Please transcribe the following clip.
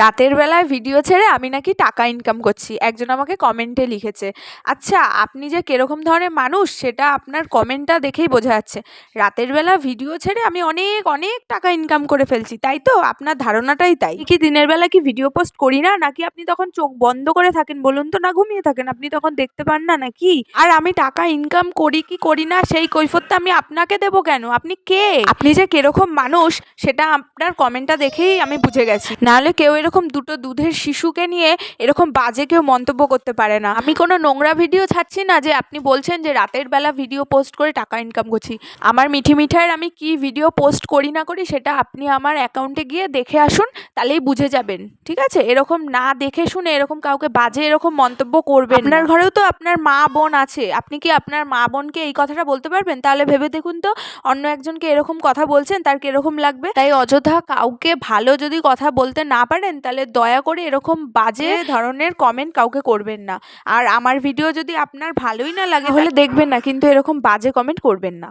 রাতের বেলায় ভিডিও ছেড়ে আমি নাকি টাকা ইনকাম করছি, একজন আমাকে কমেন্টে লিখেছে। আচ্ছা, আপনি যে কিরকম ধরনের মানুষ সেটা আপনার কমেন্টটা দেখেই বোঝা যাচ্ছে। রাতের বেলা ভিডিও ছেড়ে আমি অনেক অনেক টাকা ইনকাম করে ফেলছি, তাই তো? আপনার ধারণাটাই তাই। কি দিনের বেলা কি ভিডিও পোস্ট করি না, নাকি আপনি তখন চোখ বন্ধ করে থাকেন বলুন তো? না ঘুমিয়ে থাকেন, আপনি তখন দেখতে পান না নাকি? আর আমি টাকা ইনকাম করি কি করি না সেই কৈফিয়তটা আমি আপনাকে দেবো কেন? আপনি কে? আপনি যে কিরকম মানুষ সেটা আপনার কমেন্টটা দেখেই আমি বুঝে গেছি। নাহলে কেউ এরকম দুটো দুধের শিশুকে নিয়ে এরকম বাজে কেউ মন্তব্য করতে পারে না। আমি কোনো নোংরা ভিডিও ছাড়ছি না যে আপনি বলছেন যে রাতের বেলা ভিডিও পোস্ট করে টাকা ইনকাম করছি। আমার মিঠি মিঠাইয়ের আমি কি ভিডিও পোস্ট করি না করি সেটা আপনি আমার অ্যাকাউন্টে গিয়ে দেখে আসুন, তাহলেই বুঝে যাবেন। ঠিক আছে? এরকম না দেখে শুনে এরকম কাউকে বাজে এরকম মন্তব্য করবেন না। আপনার ঘরেও তো আপনার মা বোন আছে, আপনি কি আপনার মা বোনকে এই কথাটা বলতে পারবেন? তাহলে ভেবে দেখুন তো, অন্য একজনকে এরকম কথা বলছেন তার কিরকম লাগবে। তাই অযথা কাউকে ভালো যদি কথা বলতে না পারেন তাহলে দয়া করে এরকম বাজে ধরনের কমেন্ট কাউকে করবেন না। আর আমার ভিডিও যদি আপনার ভালোই না লাগে তাহলে দেখবেন না, কিন্তু এরকম বাজে কমেন্ট করবেন না।